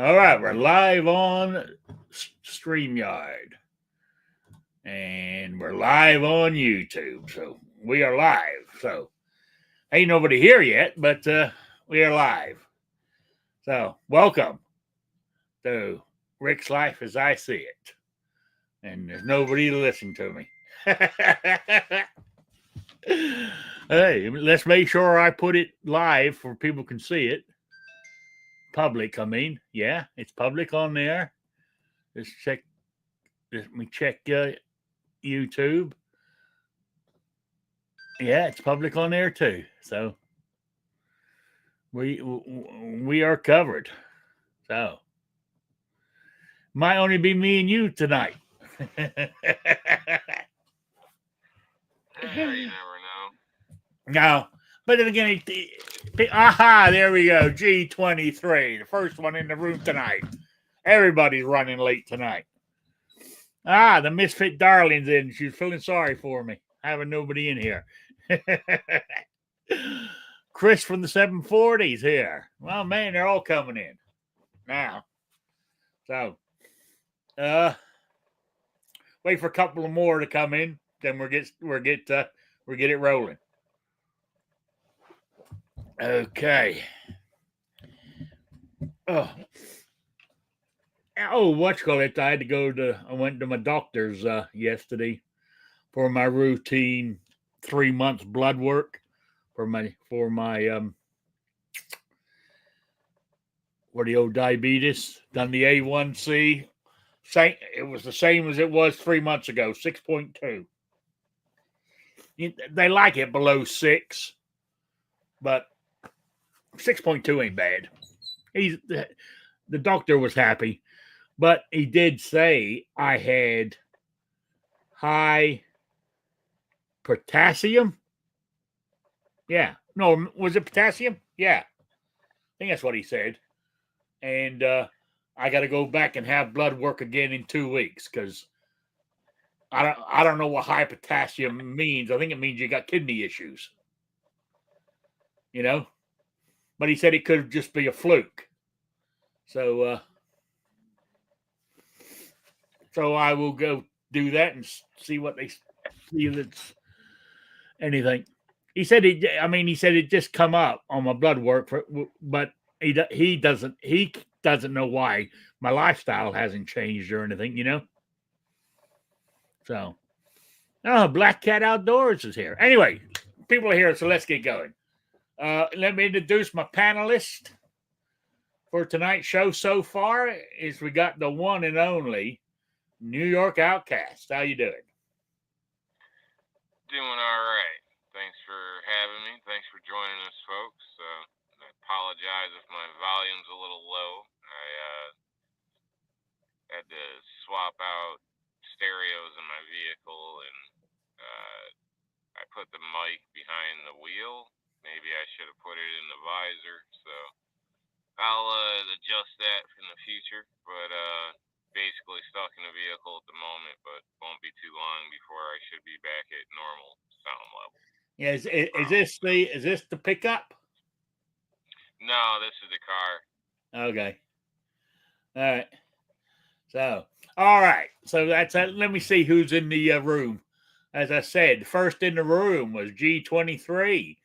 All right, we're live on StreamYard. And we're live on YouTube. So we are live. So ain't nobody here yet, but we are live. So welcome to Rick's Life as I See It. And there's nobody to listen to me. Hey, let's make sure I put it live for people can see it. Public, I mean. Yeah, it's public on there. Let's check. Let me check YouTube. Yeah, it's public on there too. So we are covered. So might only be me and you tonight. Yeah, you never know. No, but then again, aha, there we go. G23, the first one in the room tonight. Everybody's running late tonight. Ah, the misfit darling's in. She's feeling sorry for me having nobody in here. Chris from the 740s here. Well, man, they're all coming in now. So, wait for a couple of more to come in, then we'll get it rolling. Okay. What's called it? I went to my doctor's yesterday for my routine 3 months blood work for my for the old diabetes. Done the A1C. It was the same as it was 3 months ago, 6.2. They like it below 6, but 6.2 ain't bad. The doctor was happy, but he did say I had high potassium. Yeah. No, was it potassium? Yeah. I think that's what he said. And I got to go back and have blood work again in 2 weeks because I don't know what high potassium means. I think it means you got kidney issues. You know? But he said it could just be a fluke. So I will go do that and see what they see if it's anything. He said it just come up on my blood work, but he doesn't know why my lifestyle hasn't changed or anything, you know. So, Black Cat Outdoors is here. Anyway, people are here, so let's get going. Let me introduce my panelist for tonight's show so far. Is we got the one and only New York Outcast. How you doing? Doing all right. Thanks for having me. Thanks for joining us, folks. I apologize if my volume's a little low. I had to swap out stereos in my vehicle, and I put the mic behind the wheel. Maybe I should have put it in the visor. So I'll adjust that in the future. But basically stuck in a vehicle at the moment, but won't be too long before I should be back at normal sound level. Yeah, is this the pickup? No, this is the car. Okay. All right. So, all right. So that's it. Let me see who's in the room. As I said, first in the room was G23,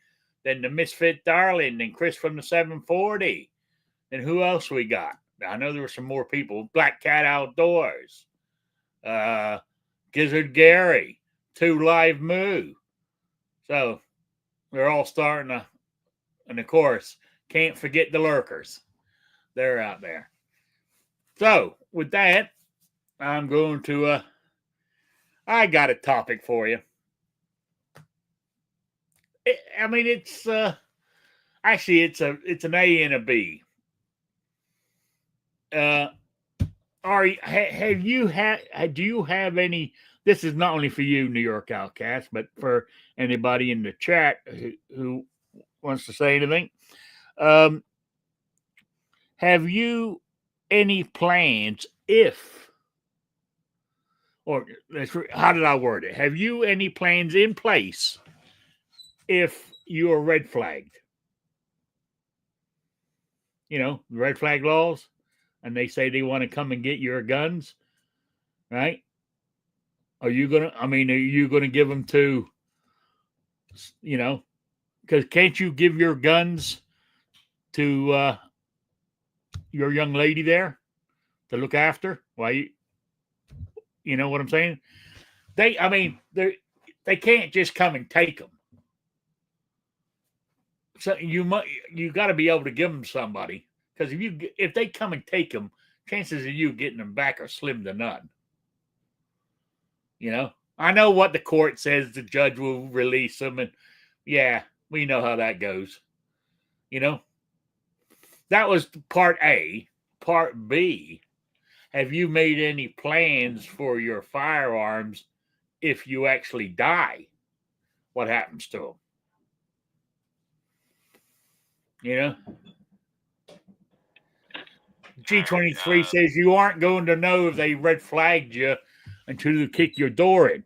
then the Misfit Darling, then Chris from the 740. And who else we got? I know there were some more people. Black Cat Outdoors, Gizzard Gary, 2 Live Moo. So they're all starting and of course, can't forget the lurkers. They're out there. So with that, I'm going to I got a topic for you. It's actually it's an A and a B. Do you have any? This is not only for you, New York Outcast, but for anybody in the chat who wants to say anything. Have you any plans how did I word it? Have you any plans in place if you are red flagged? You know, red flag laws. and they say they want to come and get your guns, right? Are you gonna? I mean, are you gonna give them to? You know, because can't you give your guns to your young lady there to look after? Why? You know what I'm saying? I mean, they can't just come and take them. So you got to be able to give them somebody, because if they come and take them, chances of you getting them back are slim to none. You know, I know what the court says. The judge will release them, and yeah, we know how that goes. You know, that was part A. Part B, have you made any plans for your firearms if you actually die? What happens to them? You know, G23 says you aren't going to know if they red flagged you until you kick your door in.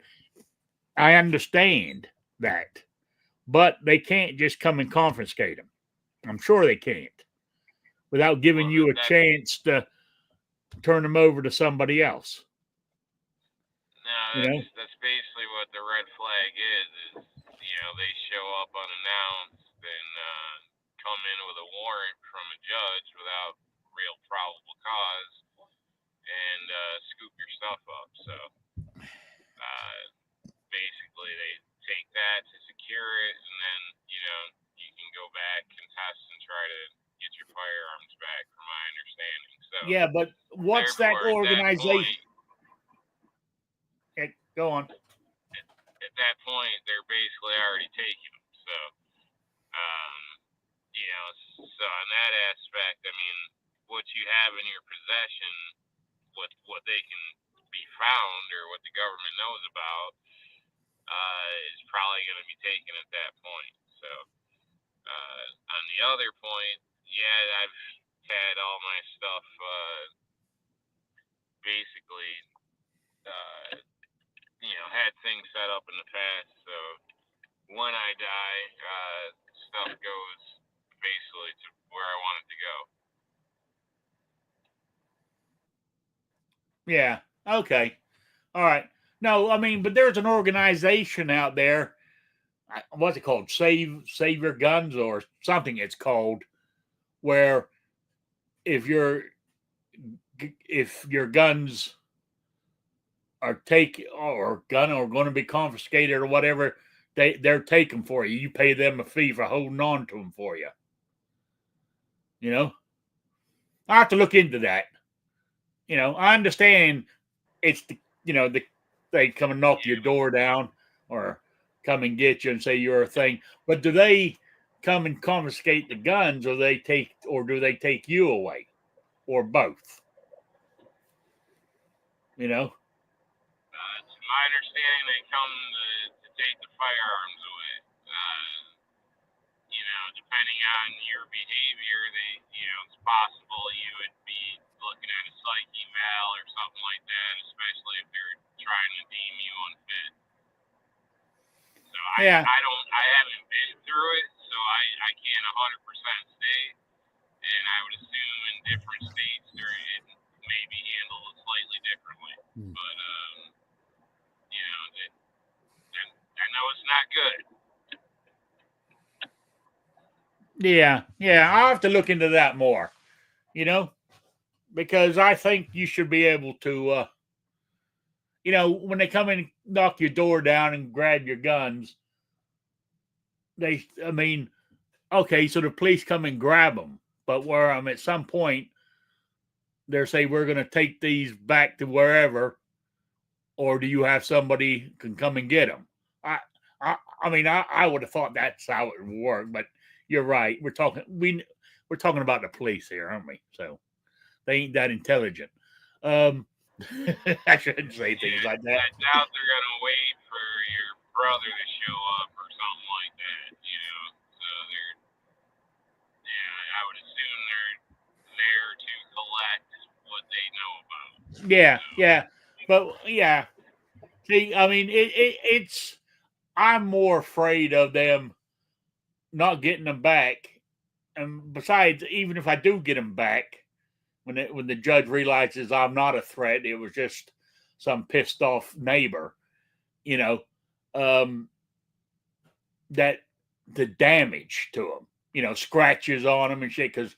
I understand that, but they can't just come and confiscate them. I'm sure they can't, without giving you a chance to turn them over to somebody else. No, that's basically what the red flag is, they show up unannounced and come in with a warrant from a judge without real probable cause and scoop your stuff up. So basically they take that to secure it, and then, you can go back, contest, and try to get your firearms back, from my understanding. So yeah, but what's that organization? Go on. At that point, they're basically already taken. So, so in that aspect, I mean, what you have in your possession, what they can be found, or what the government knows about, is probably going to be taken at that point. So, on the other point, yeah, I've had all my stuff basically, had things set up in the past. So when I die, stuff goes basically to where I want it to go. Yeah. Okay. All right. No, I mean, but there's an organization out there. What's it called? Save Your Guns or something. It's called, where if your guns are going to be confiscated or whatever, they're taken for you. You pay them a fee for holding on to them for you. You know, I have to look into that. I understand it's they come and knock your door down or come and get you and say you're a thing. But do they come and confiscate the guns, or do they take you away, or both? It's my understanding they come to take the firearms away. Depending on your behavior, it's possible you would be looking at a psych eval or something like that, especially if they're trying to deem you unfit. So I haven't been through it, so I can't 100% say, and I would assume in different states it may be handled slightly differently. But I know it's not good. Yeah, I'll have to look into that more, because I think you should be able to, when they come and knock your door down and grab your guns, okay, so the police come and grab them, but where at some point, they're saying, we're going to take these back to wherever, or do you have somebody can come and get them? I would have thought that's how it would work, but you're right. We're talking about the police here, aren't we? So they ain't that intelligent. I shouldn't say things like that. I doubt they're gonna wait for your brother to show up or something like that. So I would assume they're there to collect what they know about. Yeah, but yeah. See, I mean, it's. I'm more afraid of them not getting them back. And besides, even if I do get them back, when the judge realizes I'm not a threat, it was just some pissed off neighbor, you know, that the damage to them, you know, scratches on them and shit, because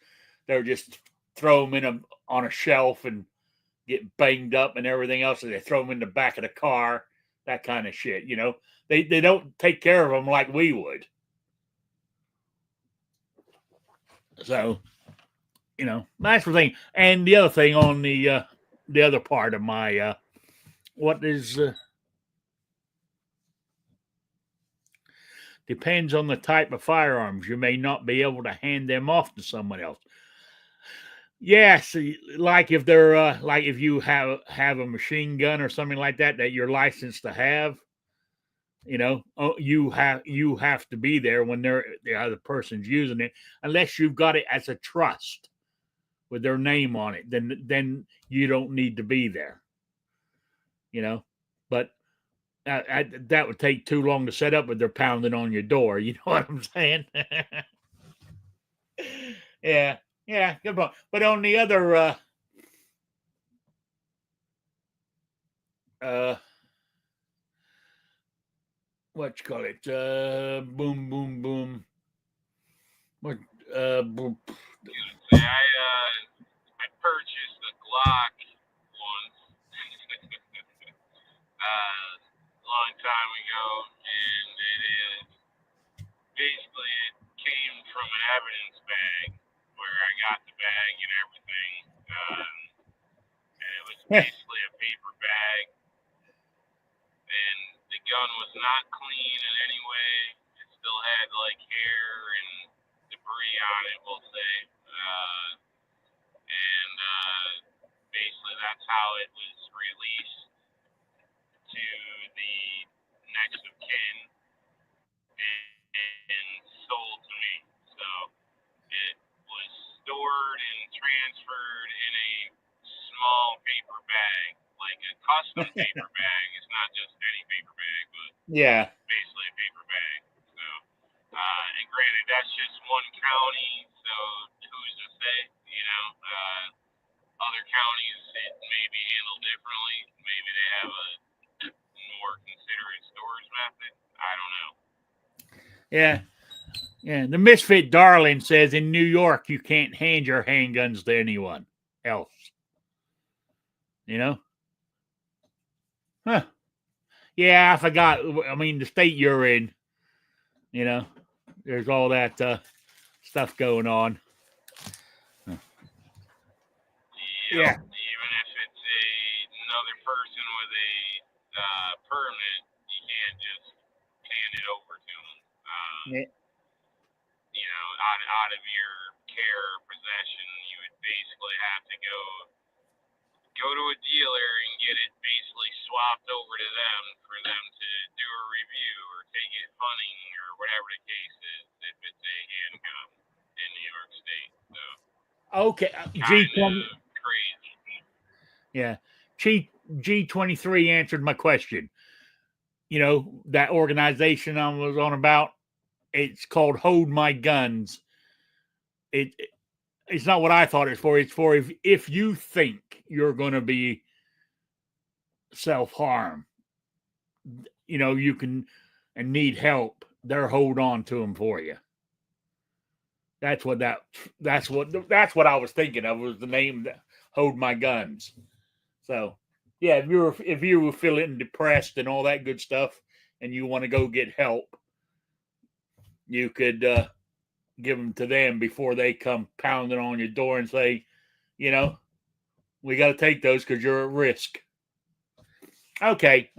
they're just throw them on a shelf and get banged up and everything else, and they throw them in the back of the car, that kind of shit, you know. They don't take care of them like we would. So, you know, that's the thing. And the other thing on the other part of my what is depends on the type of firearms. You may not be able to hand them off to someone else. Yes, like if they're like if you have a machine gun or something like that you're licensed to have, you know, you have to be there when the other person's using it, unless you've got it as a trust with their name on it. Then you don't need to be there, you know. But that would take too long to set up if they're pounding on your door. You know what I'm saying? Yeah, good point. But on the other what you call it? Boom, boom, boom. What? Boom. I purchased a Glock once, a long time ago, and it is basically it came from an evidence bag where I got the bag and everything, and it was basically a paper bag, and the gun was not clean in any way. It still had like hair and debris on it, we'll say, and basically that's how it was released to the next of kin and sold to me. So it was stored and transferred in a small paper bag, like a custom paper bag. It's not just any paper bag, but yeah, basically a paper bag. So, and granted, that's just one county, so who's to say, you know, other counties it may be handled differently. Maybe they have a more considerate storage method. I don't know. Yeah. The Misfit Darling says in New York you can't hand your handguns to anyone else. You know? Huh. Yeah, I forgot. I mean, the state you're in, you know, there's all that stuff going on. Yeah. Even if it's another person with a permit, you can't just hand it over to them. Yeah. You know, out of your care or possession, you would basically have to go to a dealer and get it basically swapped over to them for them to do a review or take it hunting or whatever the case is if it's a handgun in New York State. So okay, crazy. Yeah, G23 answered my question. You know, that organization I was on about, it's called Hold My Guns. It's not what I thought it's for. It's for if you think you're going to be self-harm, you know, you can and need help, they'll hold on to them for you. That's what I was thinking of, was the name that Hold My Guns. So yeah, if you were feeling depressed and all that good stuff and you want to go get help, you could give them to them before they come pounding on your door and say, you know, we got to take those because you're at risk. Okay.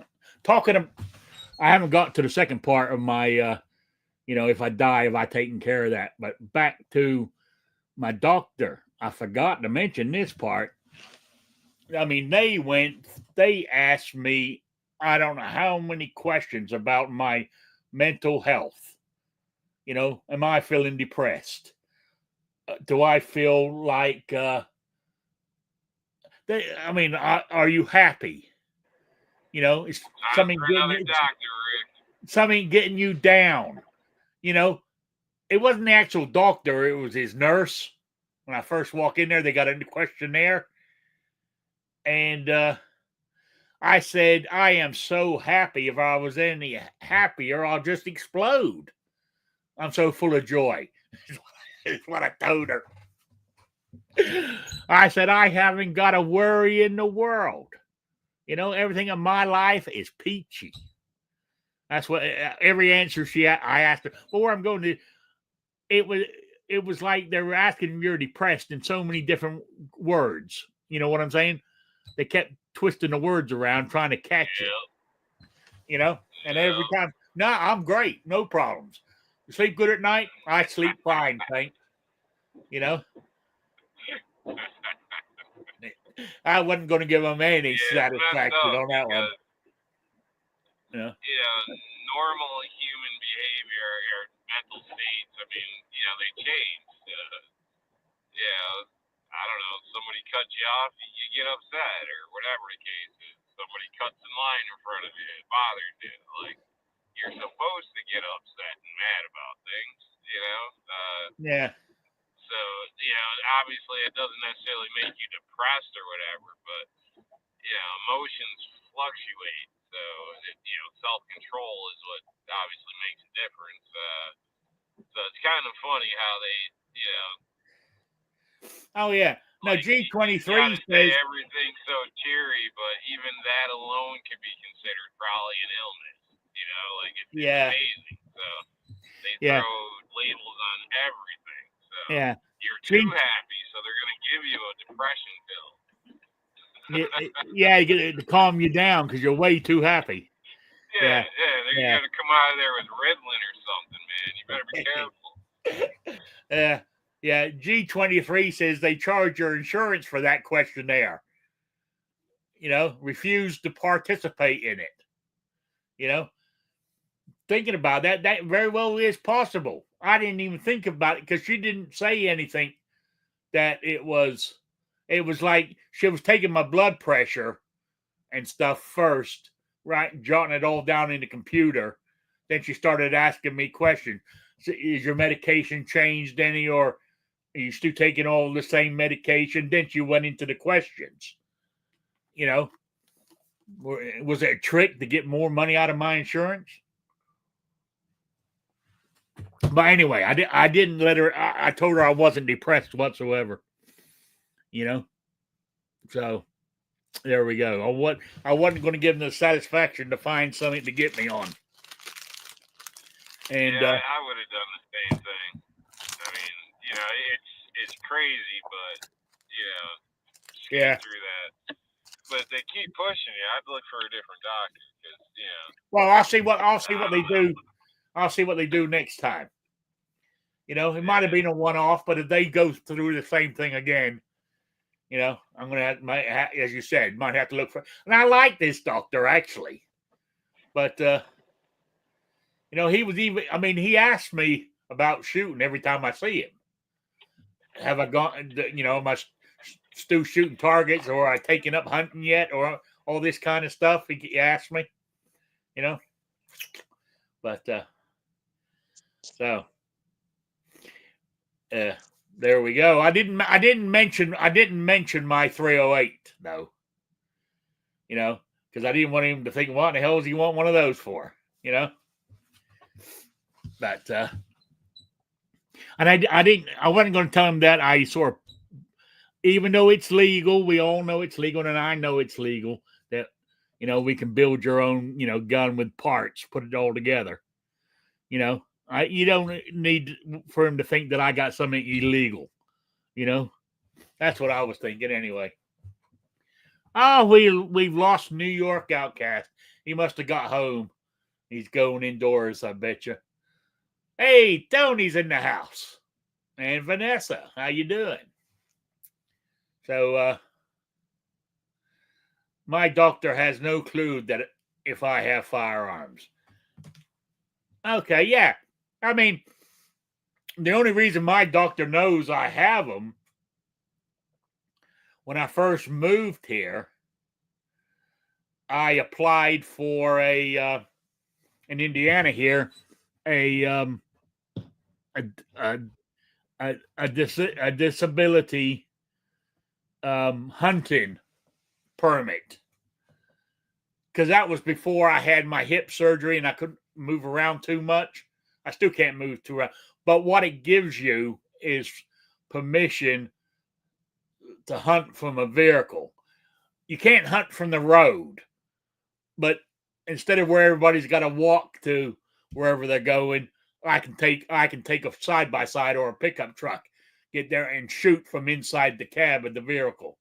I haven't got to the second part of my, you know, if I die, have I taken care of that? But back to my doctor, I forgot to mention this part. I mean, they asked me, I don't know how many questions about my mental health. You know, am I feeling depressed? Do I feel like, are you happy? You know, it's something getting you down. You know, it wasn't the actual doctor, it was his nurse. When I first walk in there, they got a questionnaire. And I said, I am so happy. If I was any happier, I'll just explode. I'm so full of joy. Is what I told her. I said, I haven't got a worry in the world. You know, everything in my life is peachy. That's what every answer I asked her. Well, where I'm going to, it was like they were asking if you're depressed in so many different words. You know what I'm saying? They kept twisting the words around, trying to catch it. You know, and every time, no, I'm great, no problems. You sleep good at night? I sleep fine, thanks. You know, I wasn't going to give them any satisfaction on that one. Yeah. Normal human behavior or mental states, I mean, they change. I don't know, somebody cuts you off, you get upset or whatever the case is. Somebody cuts in line in front of you, it bothers you. Like, you're supposed to get upset and mad about things, Yeah. So, obviously it doesn't necessarily make you depressed or whatever, but, emotions fluctuate. So, self-control is what obviously makes a difference. So it's kind of funny how they, Oh, yeah. No, like, G23 says everything's so cheery, but even that alone can be considered probably an illness. Like it's amazing. So they throw labels on everything. So you're too happy, so they're going to give you a depression pill. You get it to calm you down because you're way too happy. They're going to come out of there with Ritalin or something, man. You better be careful. Yeah, G23 says they charge your insurance for that questionnaire. Refuse to participate in it. Thinking about that very well is possible. I didn't even think about it because she didn't say anything that it was like she was taking my blood pressure and stuff first, right? Jotting it all down in the computer. Then she started asking me questions. Is your medication changed any, or are you still taking all the same medication? Then she went into the questions. Was it a trick to get more money out of my insurance? But anyway, I didn't let her. I told her I wasn't depressed whatsoever. So there we go. I wasn't going to give them the satisfaction to find something to get me on. And I would have done the same thing. I mean, it's crazy, but get through that. But they keep pushing you. I'd look for a different doctor because Well, I'll see what they do. I'll see what they do next time. It might have been a one-off, but if they go through the same thing again, I'm going to have, as you said, might have to look for. And I like this doctor actually, but he was even. I mean, he asked me about shooting every time I see him. Have I gone? Am I still shooting targets, or I taken up hunting yet, or all this kind of stuff? He asked me, but so. There we go. I didn't mention my 308 though. Because I didn't want him to think, what the hell does he want one of those for? But and I wasn't going to tell him that I sort of, even though it's legal, we all know it's legal, and I know it's legal that we can build your own gun with parts, put it all together. You don't need for him to think that I got something illegal. That's what I was thinking anyway. Oh, we've lost New York Outcast. He must have got home. He's going indoors, I bet you. Hey, Tony's in the house. And Vanessa, how you doing? So, my doctor has no clue that if I have firearms. Okay, yeah. I mean, the only reason my doctor knows I have them, when I first moved here, I applied for in Indiana here, a a disability hunting permit, because that was before I had my hip surgery and I couldn't move around too much. I still can't move too around, but what it gives you is permission to hunt from a vehicle. You can't hunt from the road, but instead of where everybody's got to walk to wherever they're going, I can take a side by side or a pickup truck, get there and shoot from inside the cab of the vehicle.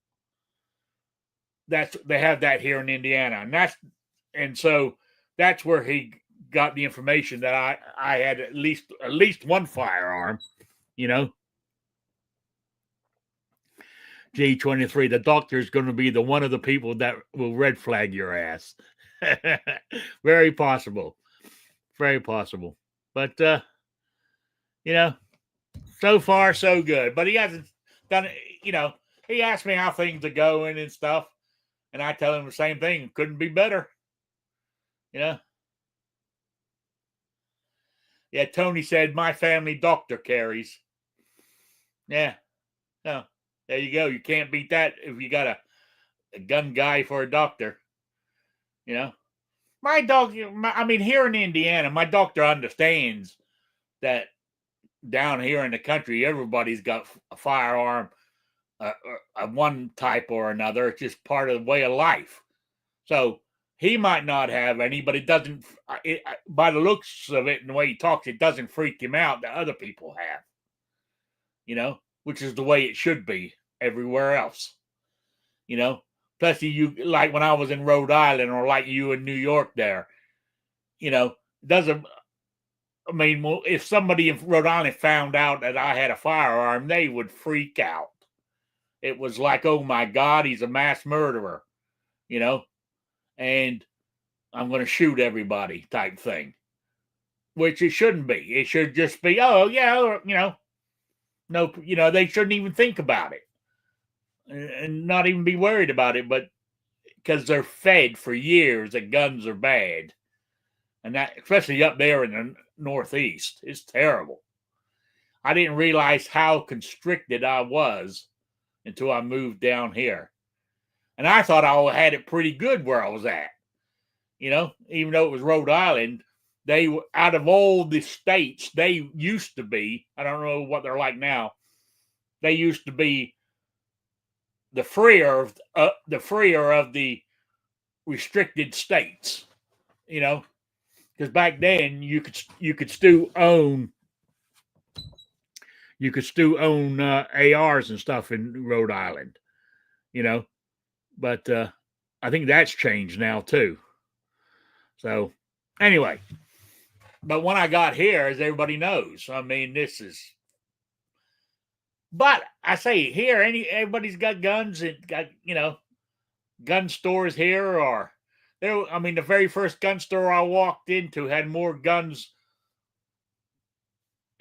They have that here in Indiana, and so that's where he got the information that I had at least one firearm, you know. G23, the doctor is going to be the one of the people that will red flag your ass. Very possible. Very possible. But, you know, so far, so good. But he hasn't done it, you know. He asked me how things are going and stuff. And I tell him the same thing. Couldn't be better. You know? Yeah, Tony said, my family doctor carries. Yeah. No. There you go. You can't beat that if you got a gun guy for a doctor. You know? Here in Indiana, my doctor understands that down here in the country, everybody's got a firearm of one type or another. It's just part of the way of life. So he might not have any, but it doesn't, by the looks of it and the way he talks, it doesn't freak him out that other people have, you know, which is the way it should be everywhere else, you know. Plus, you like when I was in Rhode Island or like you in New York there, you know, if somebody in Rhode Island found out that I had a firearm, they would freak out. It was like, oh my God, he's a mass murderer, you know, and I'm going to shoot everybody type thing, which it shouldn't be. It should just be, oh yeah, you know, no, you know, they shouldn't even think about it and not even be worried about it, but because they're fed for years that guns are bad. And that, especially up there in the Northeast, is terrible. I didn't realize how constricted I was until I moved down here. And I thought I had it pretty good where I was at. You know, even though it was Rhode Island, they, out of all the states, they used to be, I don't know what they're like now, they used to be the freer of the restricted states, you know, because back then you could still own ARs and stuff in Rhode Island, you know, but I think that's changed now too. So anyway, but when I got here, as everybody knows, I mean, but I say here, everybody's got guns and got, you know, gun stores here or there. I mean, the very first gun store I walked into had more guns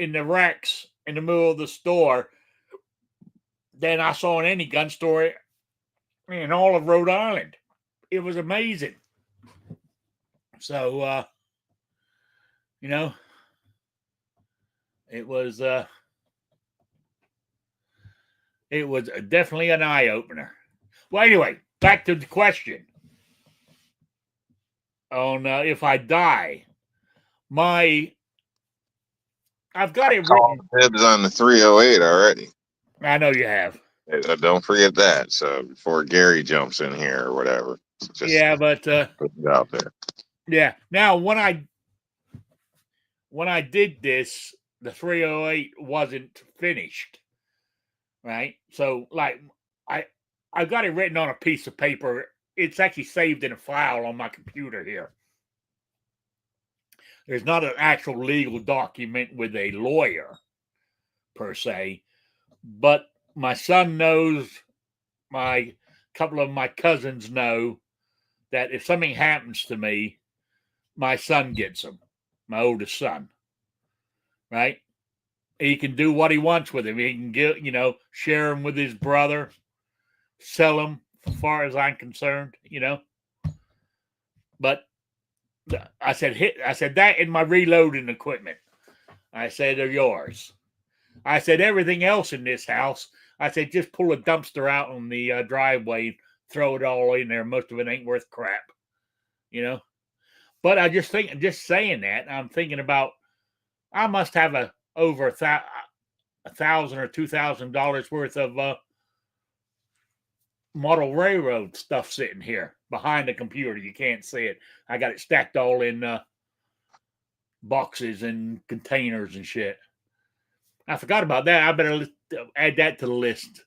in the racks in the middle of the store than I saw in any gun store in all of Rhode Island. It was amazing. So, you know, it was definitely an eye opener. Well, anyway, back to the question on if I die. I've got it written. Dibs on the 308 already. I know you have. Don't forget that. So before Gary jumps in here or whatever. Just but put it out there. Yeah. Now, when I did this, the 308 wasn't finished, right? So, like, I got it written on a piece of paper. It's actually saved in a file on my computer here. There's not an actual legal document with a lawyer, per se, but my son knows, a couple of my cousins know that if something happens to me, my son gets them, my oldest son, right? He can do what he wants with him. He can get, you know, share them with his brother, sell them, as far as I'm concerned, you know. But I said that in my reloading equipment. I said, they're yours. I said, everything else in this house, I said, just pull a dumpster out on the driveway, throw it all in there. Most of it ain't worth crap, you know. But I just think, just saying that, I'm thinking about, I must have over $1,000 or $2,000 worth of model railroad stuff sitting here behind the computer. You can't see it. I got it stacked all in boxes and containers and shit. I forgot about that. I better add that to the list.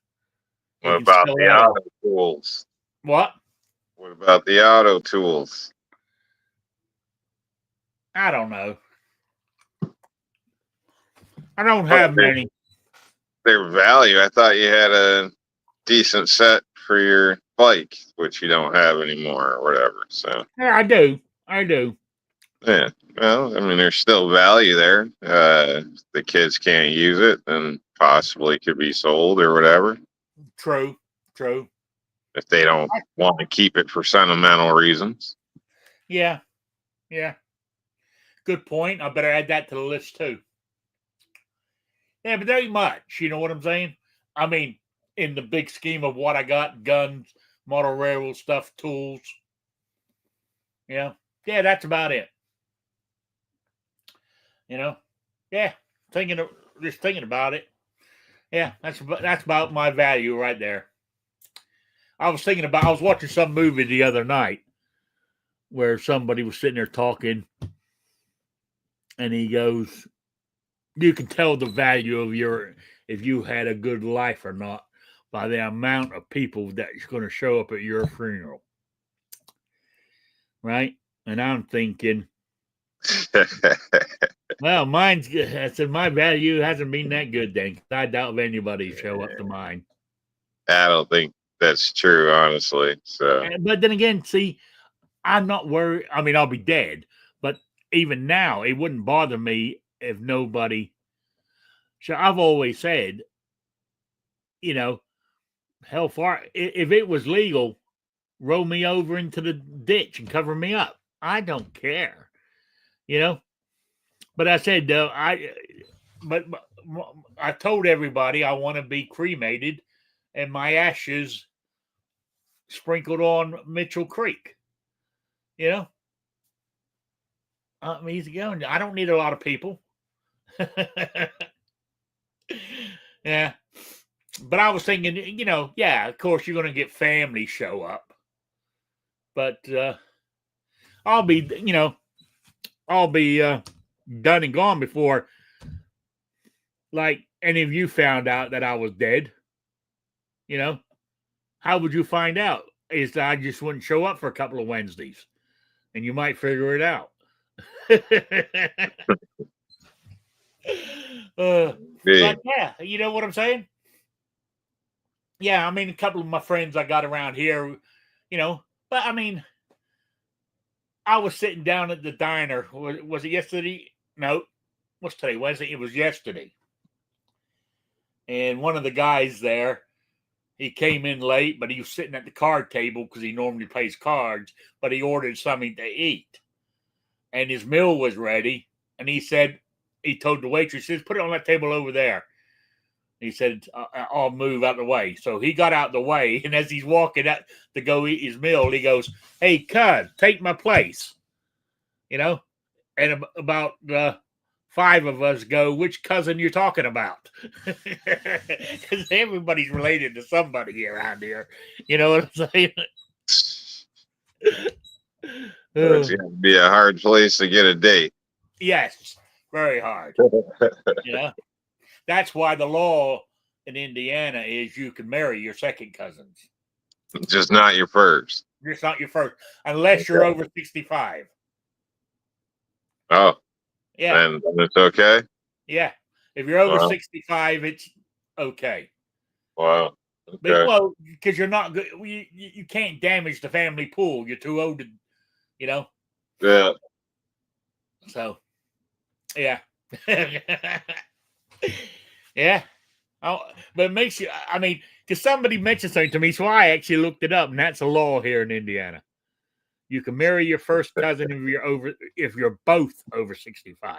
What about the auto tools? What? What about the auto tools? I don't know. I don't have many. Their value. I thought you had a decent set for your bike, which you don't have anymore or whatever. So yeah, I do. Yeah. Well, I mean, there's still value there. The kids can't use it, and possibly could be sold or whatever. True. If they don't want to keep it for sentimental reasons. Yeah. Good point. I better add that to the list too. Yeah, but there ain't much. You know what I'm saying? I mean, in the big scheme of what I got, guns, model railroad stuff, tools. Yeah, that's about it. You know, just thinking about it. Yeah, that's about my value right there. I was watching some movie the other night where somebody was sitting there talking, and he goes, "You can tell the value of if you had a good life or not by the amount of people that's going to show up at your funeral." Right? And I'm thinking, well, mine's good. I said, my value hasn't been that good then. I doubt if anybody show up to mine. I don't think that's true, honestly. So, but then again, see, I'm not worried. I mean, I'll be dead, but even now, it wouldn't bother me if nobody. So I've always said, hell far, if it was legal, roll me over into the ditch and cover me up. I don't care, But I said, but I told everybody I want to be cremated and my ashes sprinkled on Mitchell Creek. I'm easy going. I don't need a lot of people. Yeah. But I was thinking, of course you're going to get family show up. But I'll be done and gone before like any of you found out that I was dead. How would you find out? Is I just wouldn't show up for a couple of Wednesdays and you might figure it out. But yeah, you know what I'm saying? Yeah, I mean, a couple of my friends I got around here, but I mean, I was sitting down at the diner. Was it yesterday? No. What's today? Wednesday? It was yesterday. And one of the guys there, he came in late, but he was sitting at the card table because he normally plays cards, but he ordered something to eat. And his meal was ready. And he told the waitress, he says, put it on that table over there. He said, I'll move out of the way. So he got out of the way. And as he's walking out to go eat his meal, he goes, hey, cuz, take my place. And about 5 of us go, which cousin you're talking about? Because everybody's related to somebody around here. You know what I'm saying? It's going to be a hard place to get a date. Yes, very hard. That's why the law in Indiana is you can marry your second cousins. Just not your first. Just not your first, unless you're over 65. Oh, yeah. Then it's okay? Yeah. If you're over 65, it's okay. Wow. Okay. But, because you're not good. You can't damage the family pool. You're too old to, Yeah. So, yeah. Yeah. Oh, but it makes you, I mean, because somebody mentioned something to me, so I actually looked it up, and that's a law here in Indiana. You can marry your first cousin if you're both over 65.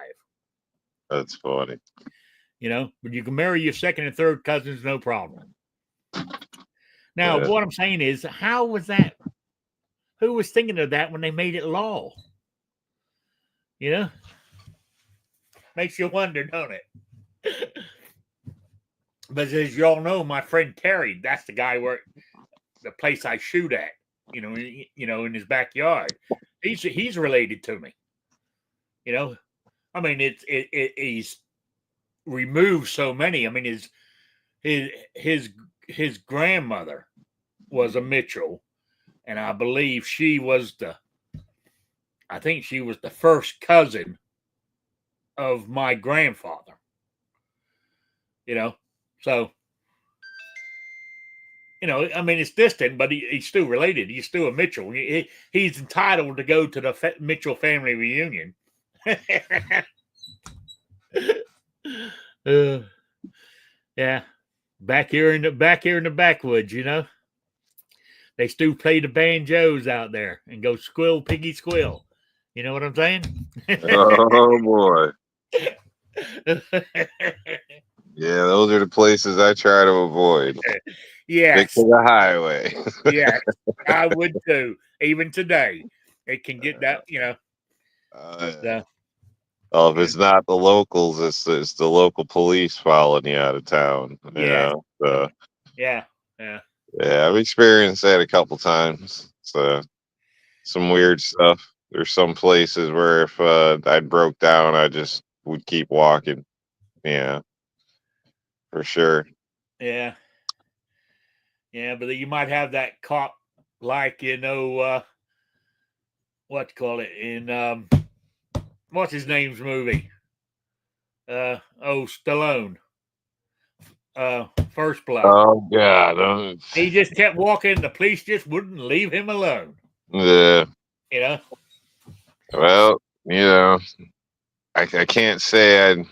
That's funny. but you can marry your second and third cousins, no problem. Now, Yeah. what I'm saying is, how was that? Who was thinking of that when they made it law? Makes you wonder, don't it? But as you all know, my friend Terry, that's the guy the place I shoot at, in his backyard. He's related to me. I mean, he's removed so many. I mean, his grandmother was a Mitchell, and I believe she was the first cousin of my grandfather. So I mean, it's distant, but he's still related. He's still a Mitchell. He's entitled to go to the Mitchell family reunion. Yeah, back here in the backwoods, they still play the banjos out there and go squill, piggy, squill. You know what I'm saying? Oh boy. Yeah, those are the places I try to avoid. Yes. Stick to the highway. Yes, I would too. Even today, it can get that, Yeah. So, Oh, if it's not the locals, it's the local police following you out of town. Yeah. So, yeah. yeah, I've experienced that a couple times. So, some weird stuff. There's some places where if I broke down, I just would keep walking. Yeah, for sure. Yeah. Yeah, but you might have that cop like, what you call it in what's his name's movie? Stallone. First Blood. Oh God. He just kept walking. The police just wouldn't leave him alone. Yeah. Well, I can't say I'd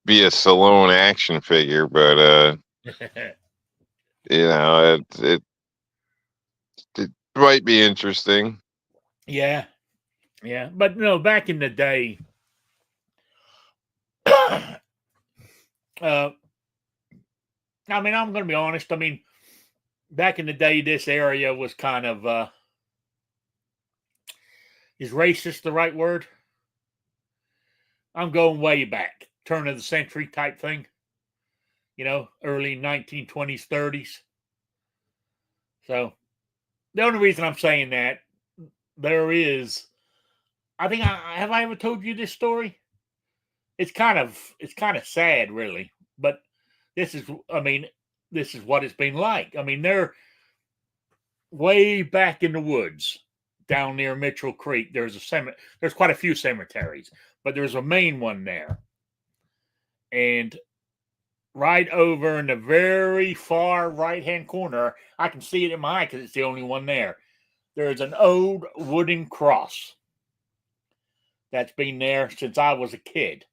be a Stallone action figure, but it might be interesting. Yeah. But no, back in the day, I mean, I'm going to be honest. I mean, back in the day, this area was kind of, is racist the right word? I'm going way back, turn of the century type thing, early 1920s, 30s. So the only reason I'm saying that, I think have I ever told you this story? It's kind of sad, really, but this is what it's been like. I mean, they're way back in the woods down near Mitchell Creek. There's quite a few cemeteries, but there's a main one there. And right over in the very far right-hand corner, I can see it in my eye because it's the only one there. There's an old wooden cross that's been there since I was a kid.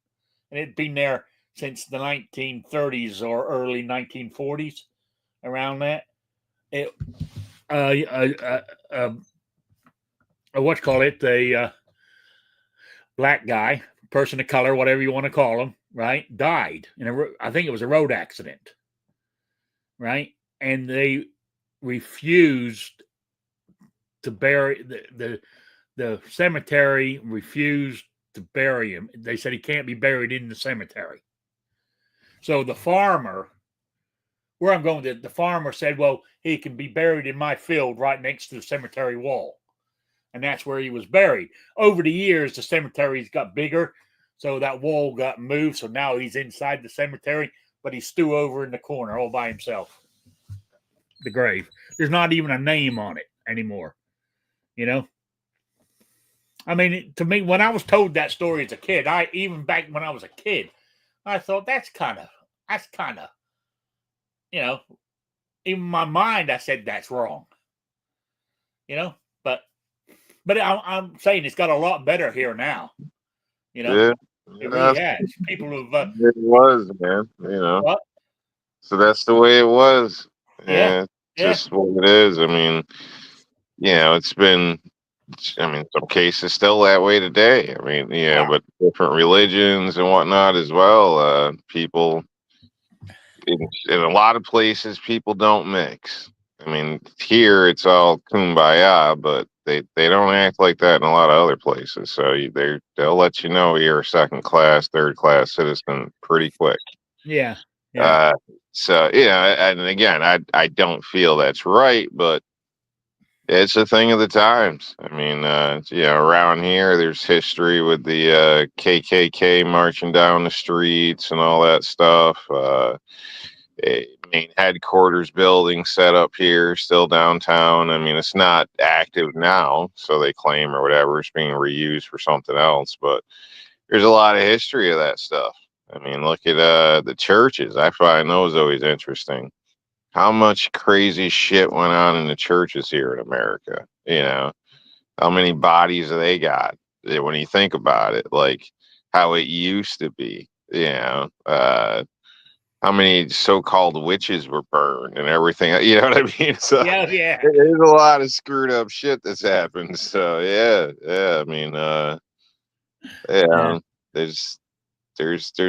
And it'd been there since the 1930s or early 1940s, around that. It, what's called it? A black guy, person of color, whatever you want to call him, right? Died I think it was a road accident, right? And they refused to bury the cemetery. Refused to bury him. They said he can't be buried in the cemetery. So the farmer, where I'm going, the farmer said, well, he can be buried in my field right next to the cemetery wall. And that's where he was buried. Over the years, the cemeteries got bigger, so that wall got moved. So now he's inside the cemetery, but he's still over in the corner all by himself. The grave. There's not even a name on it anymore. I mean, to me, when I was told that story as a kid, even back when I was a kid, I thought that's kind of, even in my mind, I said that's wrong. But I'm saying it's got a lot better here now. Yeah, it really has. People have. It was, man. What? So that's the way it was. Yeah. Just what it is. I mean, it's been. I mean, some cases still that way today. I mean, but different religions and whatnot as well. People in a lot of places, people don't mix. I mean, here it's all kumbaya, but they don't act like that in a lot of other places. So they'll let you know you're a second class, third class citizen pretty quick. Yeah. So yeah, and again, I don't feel that's right, but it's a thing of the times. I mean, around here, there's history with the KKK marching down the streets and all that stuff. A main headquarters building set up here, still downtown. I mean, it's not active now, so they claim or whatever. It's being reused for something else, but there's a lot of history of that stuff. I mean, look at the churches. I find those always interesting. How much crazy shit went on in the churches here in America? How many bodies they got? When you think about it, like how it used to be. How many so-called witches were burned and everything. You know what I mean? So Yeah. there's a lot of screwed up shit that's happened. So yeah. I mean, there's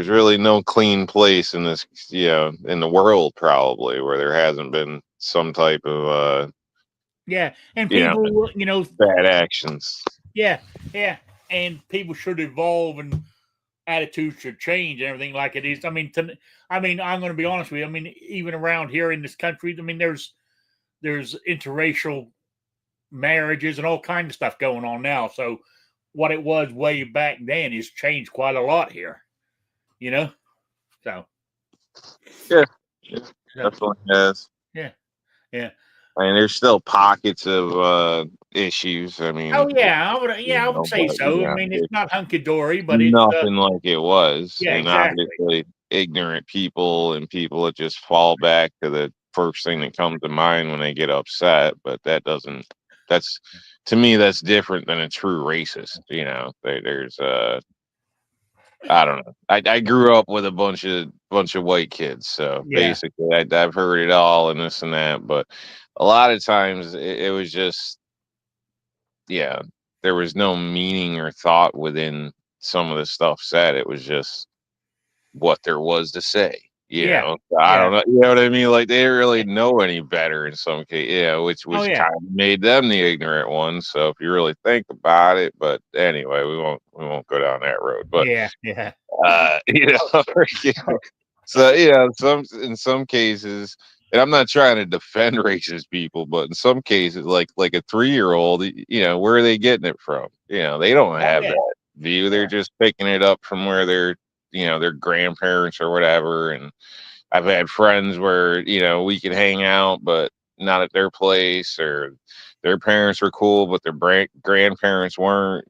really no clean place in this, in the world probably where there hasn't been some type of Yeah. And people, bad actions. Yeah. And people should evolve and attitudes should change and everything like it is. I mean, I'm going to be honest with you. I mean, even around here in this country, I mean, there's interracial marriages and all kinds of stuff going on now. So what it was way back then has changed quite a lot here, So yeah, definitely has. Yeah. I mean, there's still pockets of issues. I mean, I would say but, so. I mean, it's not hunky dory, but it's nothing like it was. Yeah, and exactly. obviously, ignorant people and people that just fall back to the first thing that comes to mind when they get upset. But that's to me, that's different than a true racist. There's I don't know. I grew up with a bunch of white kids, so Yeah. basically I've heard it all and this and that. But a lot of times it was just, there was no meaning or thought within some of the stuff said. It was just what there was to say. Yeah. I don't know. You know what I mean? Like they didn't really know any better in some case. Which Oh, yeah. kind of made them the ignorant ones. So if you really think about it, but anyway, we won't go down that road. But Yeah. So in some cases, and I'm not trying to defend racist people, but in some cases, like a 3-year-old, where are they getting it from? They don't have that view. They're just picking it up from where their grandparents or whatever. And I've had friends where we could hang out, but not at their place, or their parents were cool, but their grandparents weren't.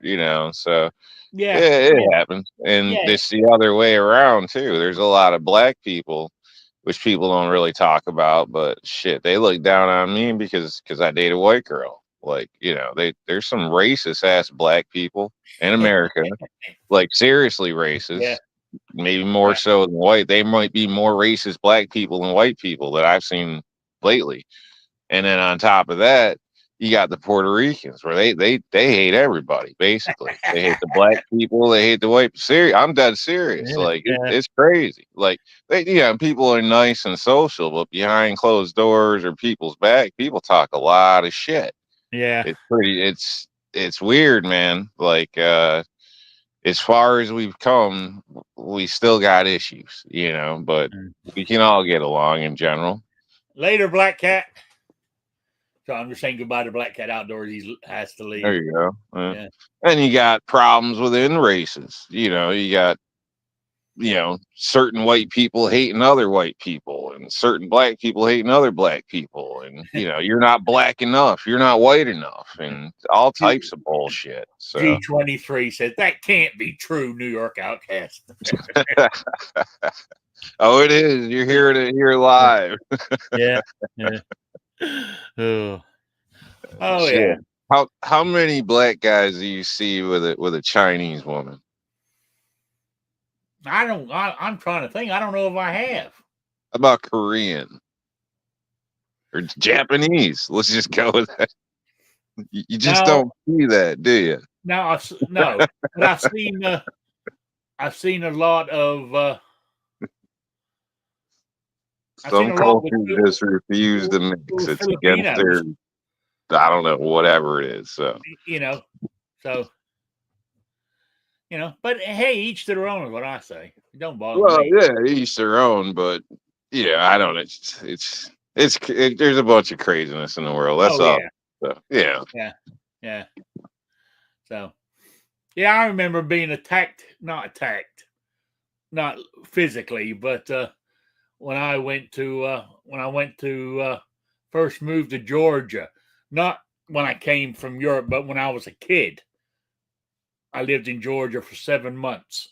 So. Yeah, it happens. And it's the other way around too. There's a lot of black people, which people don't really talk about, but shit, they look down on me because I date a white girl. Like, there's some racist ass black people in America, like seriously racist. Yeah. Maybe more so than white. They might be more racist black people than white people that I've seen lately. And then on top of that, you got the Puerto Ricans where they hate everybody, basically. They hate the black people, they hate the white. I'm dead serious. Like it's crazy. Like people are nice and social, but behind closed doors or people's back, people talk a lot of shit. Yeah. It's weird, man. Like as far as we've come, we still got issues, but we can all get along in general. Later, Black Cat. So I'm just saying goodbye to Black Cat Outdoors. He has to leave. There you go. And you got problems within races. You got, certain white people hating other white people, and certain black people hating other black people. And, you're not black enough. You're not white enough. And all types of bullshit. So G23 said, that can't be true, New York Outcast. Oh, it is. You're here to hear live. Yeah. Oh shit. Yeah. How many black guys do you see with a Chinese woman? I'm trying to think. I don't know if I have. How about Korean or Japanese? Let's just go with that. You just don't see that, do you? No, but I've seen a lot of I've seen Some a lot with cultures just refuse to mix. with It's against Filipinos, their, I don't know, whatever it is. So, you know. So, but hey, each to their own is what I say. It don't bother well, me. yeah, each their own. But yeah, I don't. There's a bunch of craziness in the world. That's Oh all. yeah, So, yeah. yeah. So yeah, I remember being not physically, but when I went to first moved to Georgia, not when I came from Europe, but when I was a kid. I lived in Georgia for 7 months,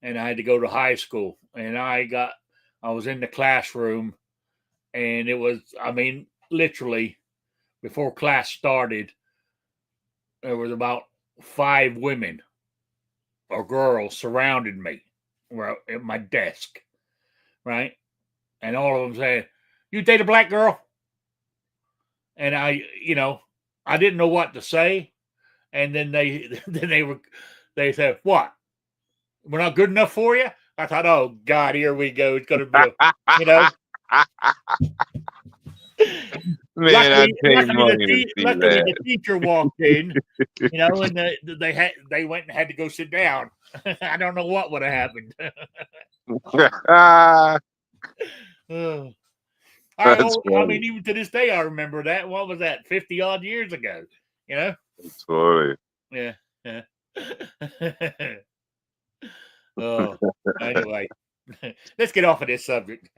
and I had to go to high school, and I was in the classroom, and it was, I mean, literally before class started, there was about 5 women or girls surrounded me at my desk, right? And all of them saying, "You date a black girl?" And I didn't know what to say. And then they said, "What? We're not good enough for you?" I thought, "Oh God, here we go. It's going to be you know." Man, I'd pay money to see Luckily that. the teacher walked in, and they went and had to go sit down. I don't know what would have happened. Oh. That's I funny. mean, even to this day, I remember that. What was that? 50 odd years ago. You know? That's funny. Yeah. Yeah. Oh, anyway, let's get off of this subject.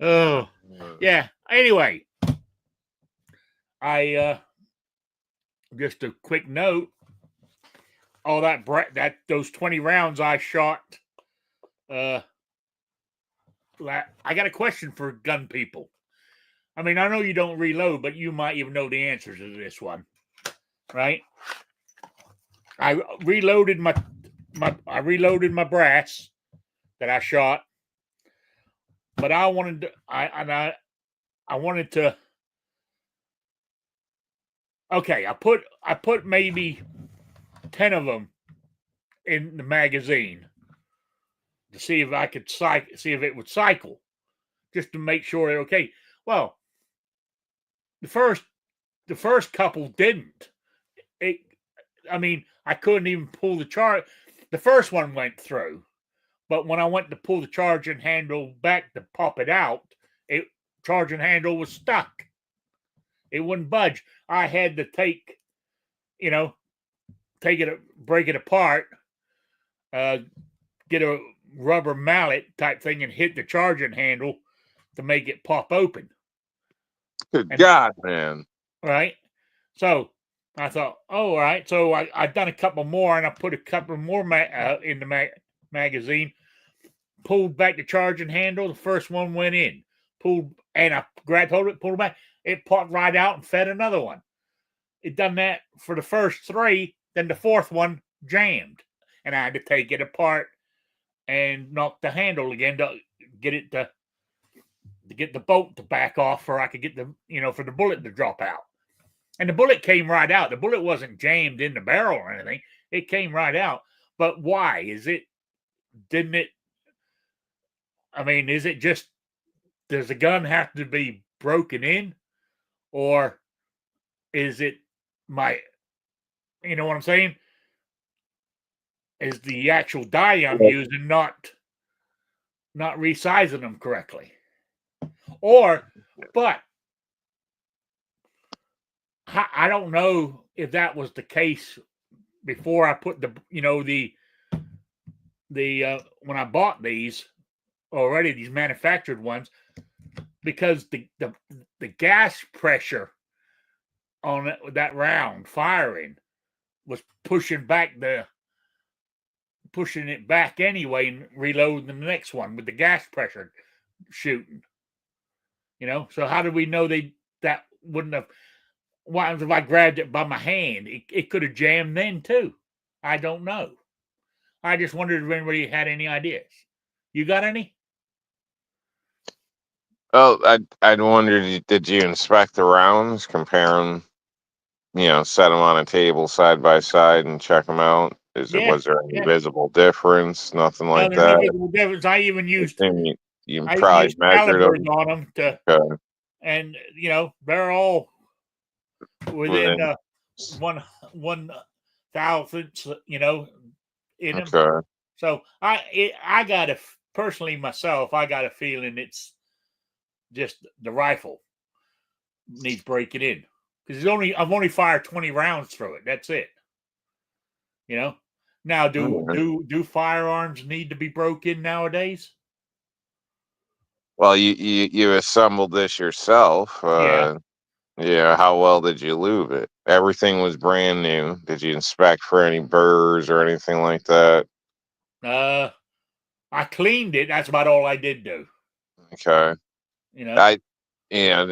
Oh, yeah. Anyway, I just a quick note. All those 20 rounds I shot. I got a question for gun people. I mean, I know you don't reload, but you might even know the answers to this one, right? I reloaded my brass that I shot, but I wanted to. Okay, I put maybe 10 of them in the magazine to see if I could see if it would cycle, just to make sure they're okay. Well, the first couple didn't. I mean, I couldn't even pull the charge. The first one went through, but when I went to pull the charging handle back to pop it out, charging handle was stuck. It wouldn't budge. I had to break it apart, get a rubber mallet type thing and hit the charging handle to make it pop open. Good God, man. Right. So I thought, oh, all right. So I done a couple more, and I put a couple more in the magazine. Pulled back the charging handle. The first one went in. Pulled, and I grabbed hold of it, pulled it back. It popped right out and fed another one. It done that for the first 3. Then the fourth one jammed, and I had to take it apart and knock the handle again to get it to get the bolt to back off, or I could get for the bullet to drop out. And the bullet came right out. The bullet wasn't jammed in the barrel or anything. It came right out. But why? Is it just, does the gun have to be broken in? Or is it you know what I'm saying? Is the actual die I'm using not resizing them correctly? But I don't know if that was the case before I put the when I bought these already, these manufactured ones, because the gas pressure on that round firing was pushing it back anyway, and reloading the next one with the gas pressure shooting. So how did we know that wouldn't have? What happens if I grabbed it by my hand? It could have jammed then too. I don't know. I just wondered if anybody had any ideas. You got any? Oh, I'd wondered, did you inspect the rounds, compare them, set them on a table side by side and check them out? Was there any yeah. visible difference? Nothing No, like there's no that. visible difference. And you I even probably used measured calipers them on them to, okay, and they're all within within. one thousandth, in them. Okay. So I got a personally myself, I got a feeling it's just the rifle needs breaking in because I've only fired 20 rounds through it. That's it. Now Alright. do firearms need to be broke in nowadays? Well, you assembled this yourself. Yeah. Yeah. How well did you lube it? Everything was brand new. Did you inspect for any burrs or anything like that? I cleaned it. That's about all I did do. Okay. You know. I I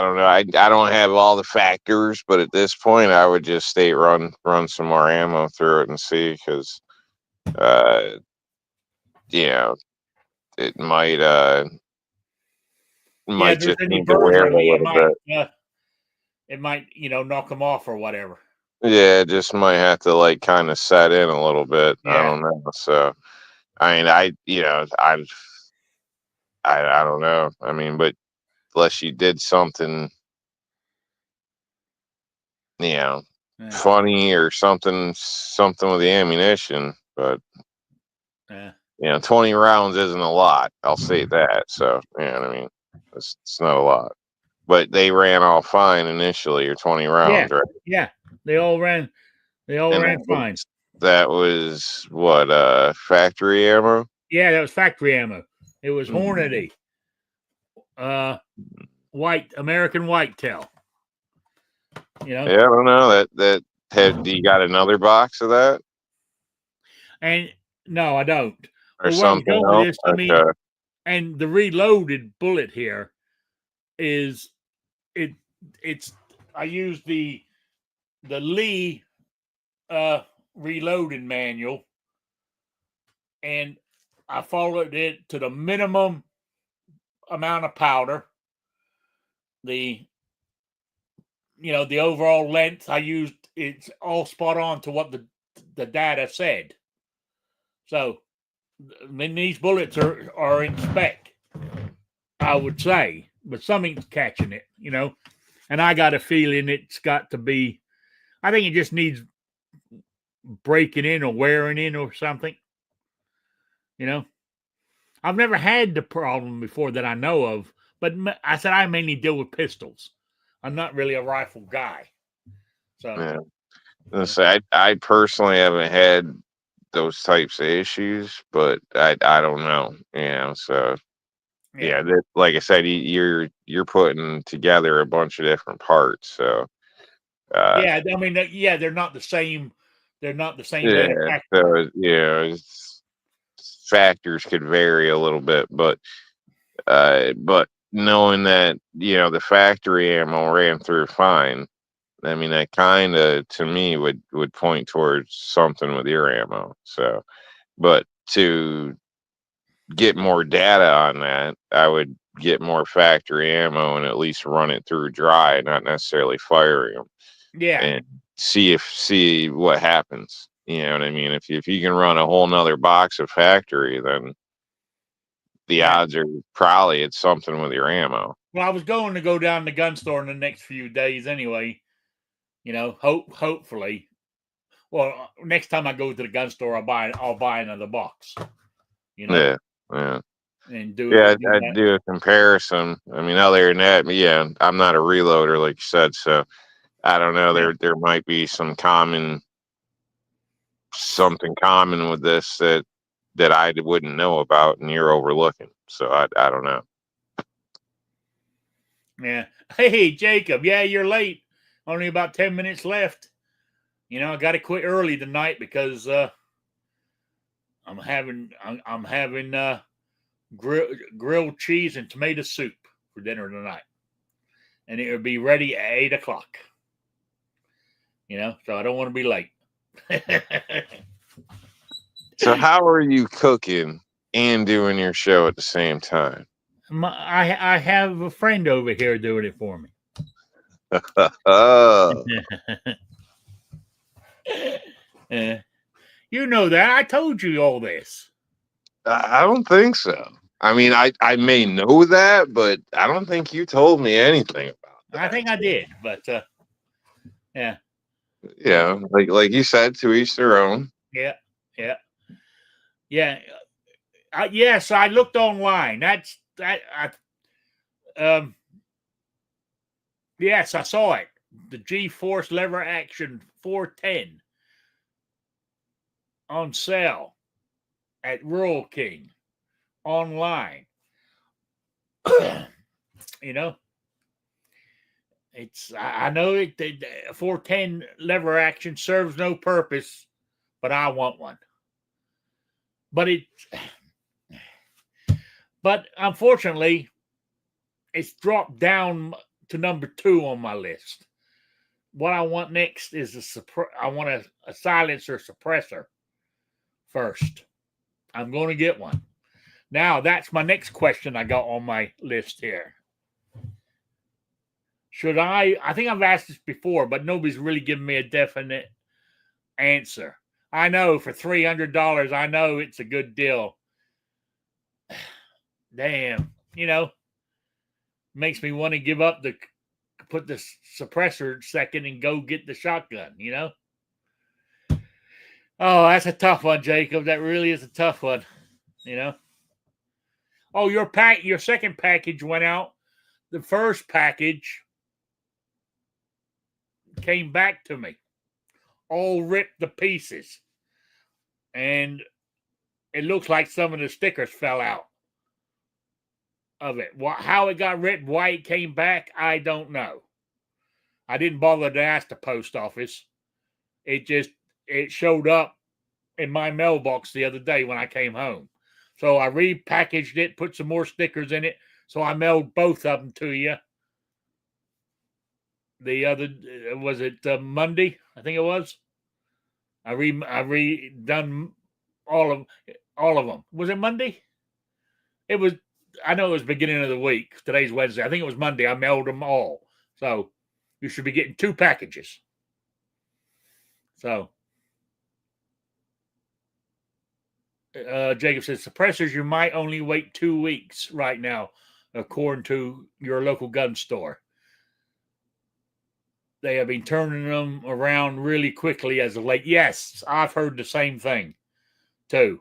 don't know. I don't have all the factors, but at this point, I would just run some more ammo through it and see because, uh, you know, it Yeah, might if there's just any need to birds wear on a it, little bit. it might knock them off or whatever. Yeah, it just might have to like kind of set in a little bit. I Yeah. don't know. So I mean, I don't know. I mean, but unless you did something, you know, Yeah. funny or something with the ammunition, but 20 rounds isn't a lot. I'll say that. So, you know what I mean? It's not a lot. But they ran all fine initially, or 20 Yeah. rounds, right? Yeah. They all ran And fine. that was what, factory ammo? Yeah, that was factory ammo. It was Mhm. Hornady. American whitetail. Yeah, I don't know. Do you got another box of that? And no, I don't. Or But where I was something going with else? this, Okay. and the reloaded bullet here is it's I used the Lee reloading manual, and I followed it to the minimum amount of powder. The the overall length I used, it's all spot on to what the data said. So then these bullets are in spec, I would say, but something's catching it, and I got a feeling it's got to be. I think it just needs breaking in or wearing in or something. I've never had the problem before that I know of, but I said I mainly deal with pistols. I'm not really a rifle guy. So Yeah. I personally haven't had those types of issues, but I don't know. So yeah, like I said, you're putting together a bunch of different parts. So yeah, I mean, they're not the same. They're not the same yeah, manufacturer. so factors could vary a little bit, but knowing that the factory ammo ran through fine, I mean that kind of to me would point towards something with your ammo. So, but to get more data on that, I would get more factory ammo and at least run it through dry, not necessarily firing them, Yeah, and see what happens. You know what I mean? If you can run a whole nother box of factory, then the yeah. odds are probably it's something with your ammo. Well, I was going to go down to the gun store in the next few days anyway. Hopefully. Well, next time I go to the gun store, I'll buy another box. Yeah, yeah. And do Yeah, I'd that. do a comparison. I mean, other than that, yeah, I'm not a reloader like you said, so I don't know. Yeah. There might be something common with this that I wouldn't know about, and you're overlooking. So I don't know. Yeah. Hey, Jacob. Yeah, you're late. Only about 10 minutes left. I got to quit early tonight because I'm having grilled cheese and tomato soup for dinner tonight, and it will be ready at 8:00. So I don't want to be late. So how are you cooking and doing your show at the same time? I have a friend over here doing it for me. Oh, You know that. I told you all this. I don't think so. I mean, I may know that, but I don't think you told me anything about that. I think I did, but yeah. Yeah, like you said, to each their own. Yeah. Yes, I looked online. That's that. Yes, I saw it. The G-Force lever action 410 on sale at Rural King online. You know, I know it. The 410 lever action serves no purpose, but I want one. But unfortunately, it's dropped down to number 2 on my list. What I want next is I want a silencer suppressor first. I'm going to get one. Now, that's my next question I got on my list here. Should I think I've asked this before, but nobody's really given me a definite answer. I know for $300, I know it's a good deal. Damn, makes me want to give up put the suppressor second and go get the shotgun, Oh, that's a tough one, Jacob. That really is a tough one, Oh, your second package went out. The first package came back to me, all ripped to pieces. And it looks like some of the stickers fell out of it. How it got ripped, why it came back, I don't know. I didn't bother to ask the post office. It showed up in my mailbox the other day when I came home. So I repackaged it, put some more stickers in it. So I mailed both of them to you. The other, was it Monday? I think it was. I redone all of them. Was it Monday? It was. I know it was beginning of the week. Today's Wednesday. I think it was Monday. I mailed them all. So you should be getting 2 packages. So Jacob says suppressors, you might only wait 2 weeks right now, according to your local gun store. They have been turning them around really quickly as of late. Yes, I've heard the same thing too.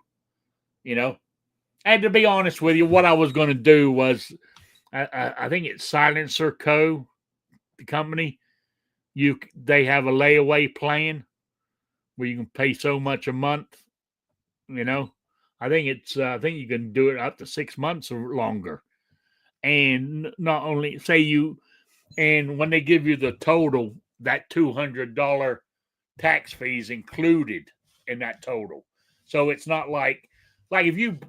And to be honest with you, what I was going to do was, I think it's Silencer Co., the company. They have a layaway plan where you can pay so much a month. I think you can do it up to 6 months or longer. And not only and when they give you the total, that $200 tax fees included in that total. So it's not like if your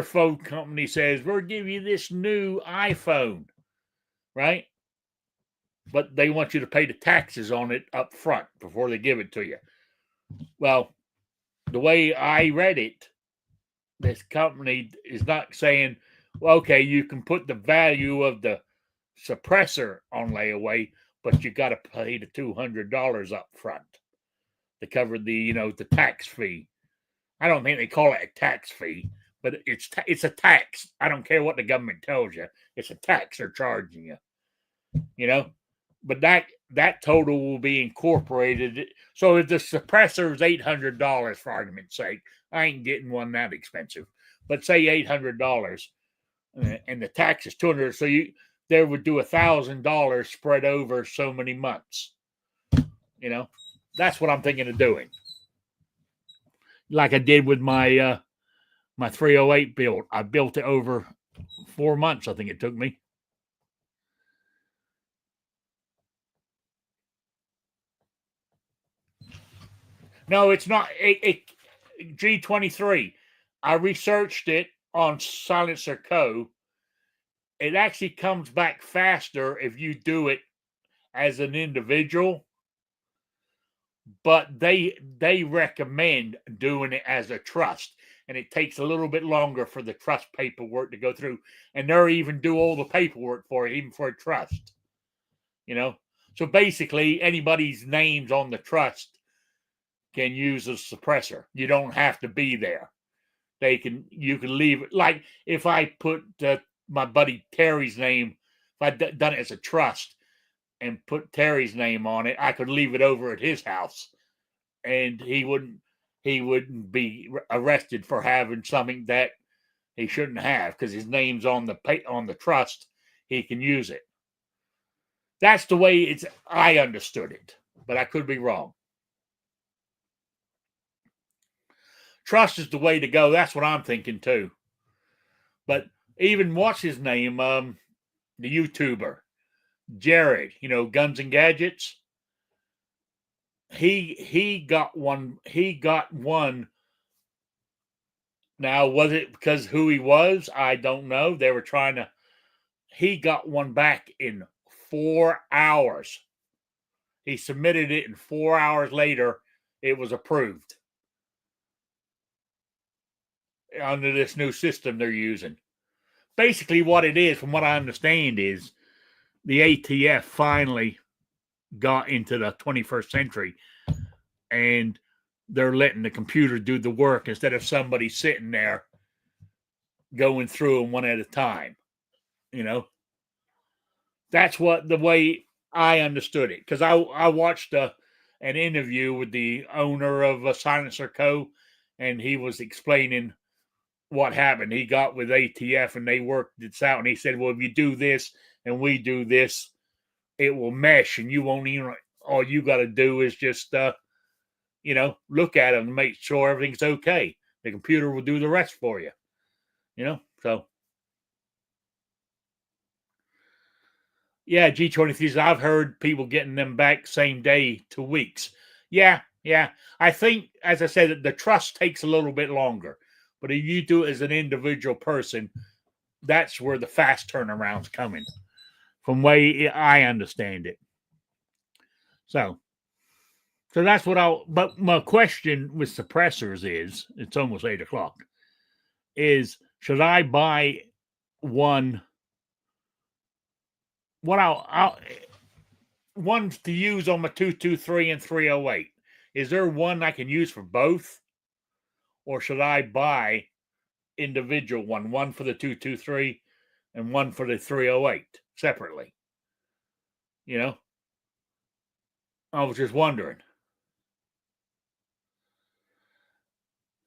phone company says we'll give you this new iPhone, right? But they want you to pay the taxes on it up front before they give it to you. Well, the way I read it, this company is not saying, well, okay, you can put the value of the suppressor on layaway, but you got to pay the $200 up front to cover the tax fee. I don't think they call it a tax fee, but it's a tax. I don't care what the government tells you. It's a tax they're charging you. But that total will be incorporated. So if the suppressor is $800, for argument's sake, I ain't getting one that expensive. But say $800, and the tax is $200, so there would do $1,000 spread over so many months. That's what I'm thinking of doing. Like I did with my 308 build. I built it over 4 months, I think it took me. No, it's not. G23. I researched it on Silencer Co. It actually comes back faster if you do it as an individual, but they recommend doing it as a trust, and it takes a little bit longer for the trust paperwork to go through, and they'll even do all the paperwork for it, even for a trust. So basically, anybody's names on the trust can use a suppressor. You don't have to be there. You can leave it. Like if I put my buddy Terry's name, if I'd done it as a trust and put Terry's name on it, I could leave it over at his house, and he wouldn't be arrested for having something that he shouldn't have because his name's on the trust. He can use it. That's the way I understood it, but I could be wrong. Trust is the way to go. That's what I'm thinking too. But even what's his name? The YouTuber, Jared, Guns and Gadgets. He got one. He got one. Now, was it because who he was? I don't know. They were trying to. He got one back in 4 hours. He submitted it, and 4 hours later, it was approved under this new system they're using. Basically, what it is, from what I understand, is the ATF finally got into the 21st century, and they're letting the computer do the work instead of somebody sitting there going through them one at a time. That's the way I understood it, because I watched an interview with the owner of Silencer Co., and he was explaining what happened. He got with ATF and they worked this out, and he said, well, if you do this and we do this, it will mesh, and you won't even, all you got to do is just look at them and make sure everything's okay. The computer will do the rest for you. So yeah, G23s, I've heard people getting them back same day to weeks. Yeah. I think, as I said, the trust takes a little bit longer. But if you do it as an individual person, that's where the fast turnaround's coming, from way I understand it. So that's what but my question with suppressors is, it's almost 8:00, is should I buy one? One to use on my 223 and 308. Is there one I can use for both? Or should I buy individual one for the 223 and one for the 308 separately? I was just wondering.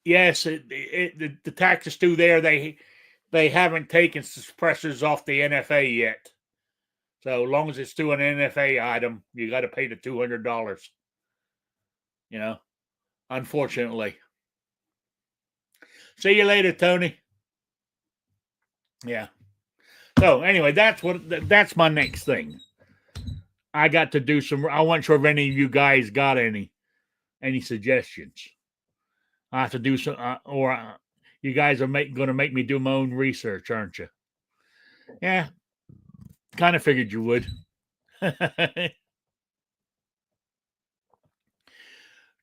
Yes, the taxes due there. They haven't taken suppressors off the NFA yet. So as long as it's still an NFA item, you got to pay the $200. Unfortunately. See you later, Tony. Yeah. So anyway, that's my next thing. I got to do I wasn't sure if any of you guys got any suggestions. I have to do some, or you guys are going to make me do my own research, aren't you? Yeah. Kind of figured you would.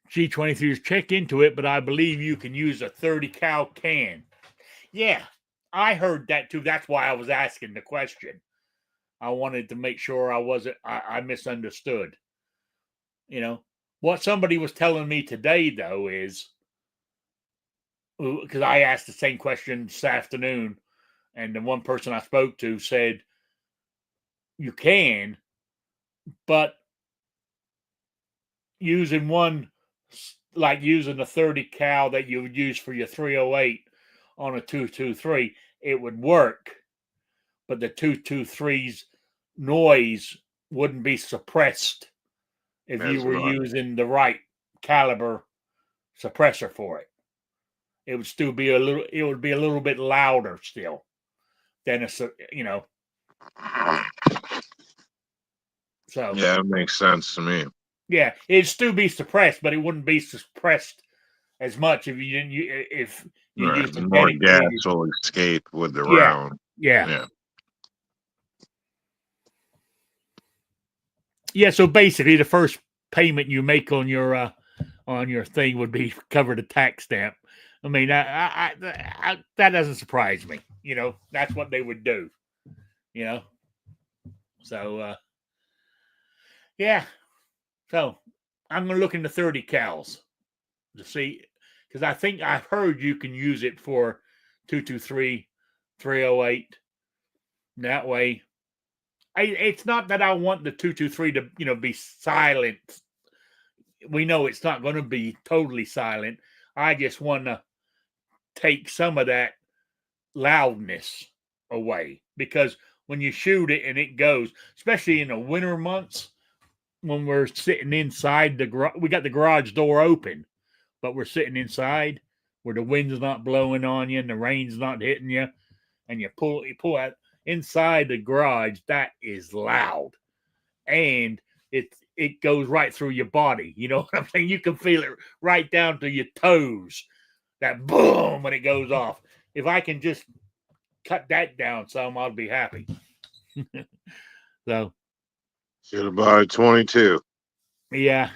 G23s, check into it, but I believe you can use a 30 cal can. Yeah, I heard that too. That's why I was asking the question. I wanted to make sure I misunderstood. What somebody was telling me today, though, is, because I asked the same question this afternoon, and the one person I spoke to said, you can, but using one, like using the 30 cal that you would use for your 308 on a 223, it would work, but the 223's noise wouldn't be suppressed if you were using the right caliber suppressor for it. It would still be a little bit louder still than So yeah, it makes sense to me. Yeah, it'd still be suppressed, but it wouldn't be suppressed as much if you didn't. If you used a more gas will escape with the round. Yeah. So basically, the first payment you make on your thing would be cover the tax stamp. I mean, that doesn't surprise me. That's what they would do. So. Yeah. So I'm going to look into 30 cals to see, because I think I've heard you can use it for 223, 308. That way, it's not that I want the 223 to be silent. We know it's not going to be totally silent. I just want to take some of that loudness away, because when you shoot it and it goes, especially in the winter months when we're sitting inside the garage, we got the garage door open, but we're sitting inside where the wind's not blowing on you and the rain's not hitting you, and you pull out inside the garage, that is loud, and it goes right through your body. You know what I'm saying? You can feel it right down to your toes. That boom when it goes off. If I can just cut that down some, I'll be happy. So Should have bought 22. yeah.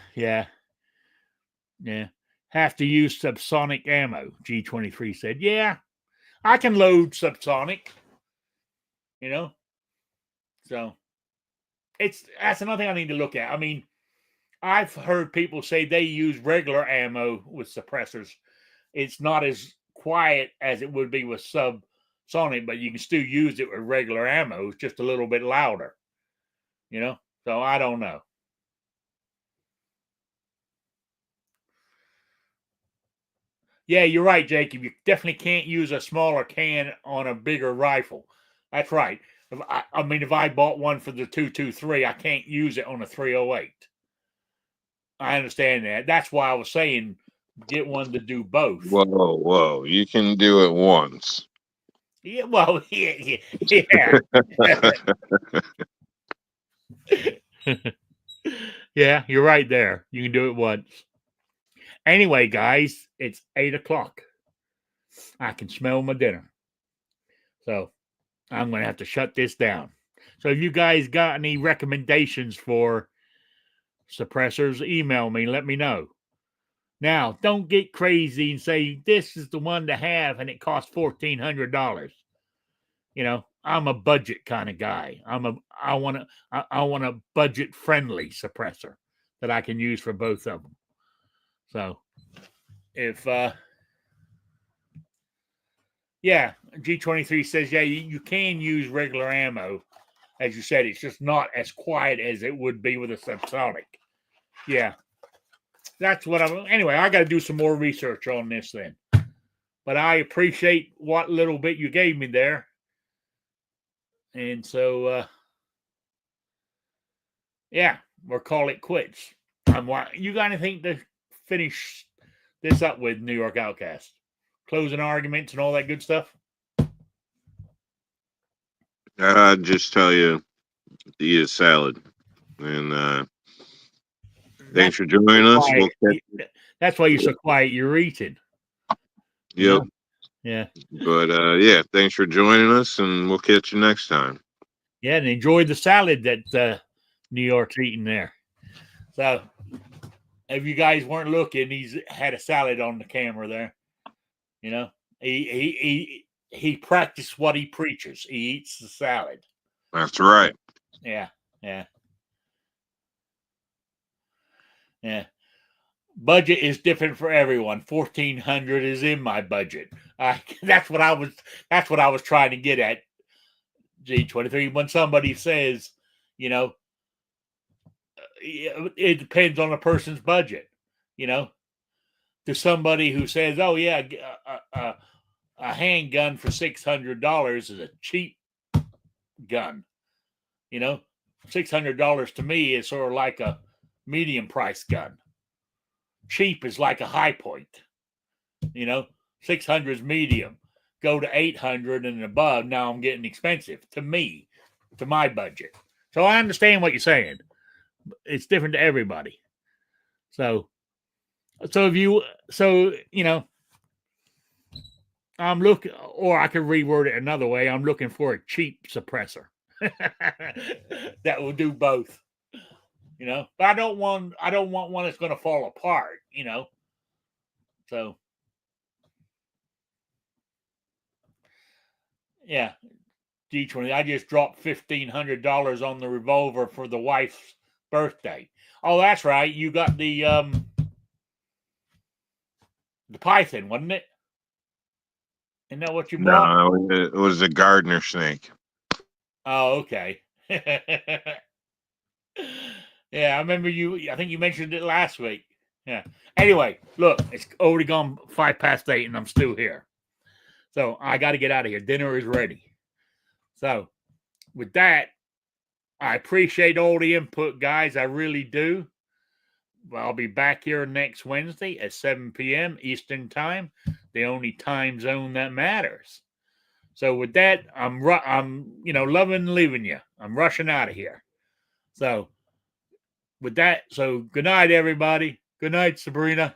Have to use subsonic ammo, G23 said. Yeah, I can load subsonic, So that's another thing I need to look at. I mean, I've heard people say they use regular ammo with suppressors. It's not as quiet as it would be with subsonic, but you can still use it with regular ammo. It's just a little bit louder, So I don't know. Yeah, you're right, Jacob. You definitely can't use a smaller can on a bigger rifle. That's right. If I bought one for the 223, I can't use it on a 308. I understand that. That's why I was saying get one to do both. Whoa. You can do it once. Yeah, well, yeah. Yeah, you're right there. You can do it once. Anyway, guys, it's 8:00. I can smell my dinner. So I'm going to have to shut this down. So if you guys got any recommendations for suppressors, email me, let me know. Now, don't get crazy and say this is the one to have and it costs $1,400. I'm a budget kind of guy. I want a budget friendly suppressor that I can use for both of them. So if G23 says, yeah, you can use regular ammo. As you said, it's just not as quiet as it would be with a subsonic. Yeah. That's what anyway, I got to do some more research on this then. But I appreciate what little bit you gave me there. And so, we'll call it quits. You got anything to finish this up with, New York Outcast? Closing arguments and all that good stuff? I'd just tell you to eat a salad. And thanks for joining us. That's why you're so quiet. You're eating. Yep. Yeah. But thanks for joining us, and we'll catch you next time. Yeah, and enjoy the salad that New York's eating there. So, if you guys weren't looking, he's had a salad on the camera there. He practiced what he preaches. He eats the salad. That's right. Yeah. Budget is different for everyone. 1,400 is in my budget. That's what I was trying to get at. G23. When somebody says, it depends on a person's budget. To somebody who says, "Oh yeah, a handgun for $600 is a cheap gun." $600 to me is sort of like a medium price gun. Cheap is like a high point. 600 is medium. Go to 800 and above. Now I'm getting expensive to me, to my budget. So I understand what you're saying. It's different to everybody. So I'm looking, or I could reword it another way. I'm looking for a cheap suppressor that will do both. But I don't want one that's going to fall apart. So yeah, G20. I just dropped $1,500 on the revolver for the wife's birthday. Oh, that's right. You got the python, wasn't it? Isn't that what you bought? No, it was a gardener snake. Oh, okay. Yeah, I remember you. I think you mentioned it last week. Yeah. Anyway, look, it's already gone 8:05, and I'm still here. So I got to get out of here. Dinner is ready. So with that, I appreciate all the input, guys. I really do. I'll be back here next Wednesday at 7 p.m. Eastern Time, the only time zone that matters. So with that, I'm loving leaving you. I'm rushing out of here. So with that, so good night, everybody. Good night, Sabrina.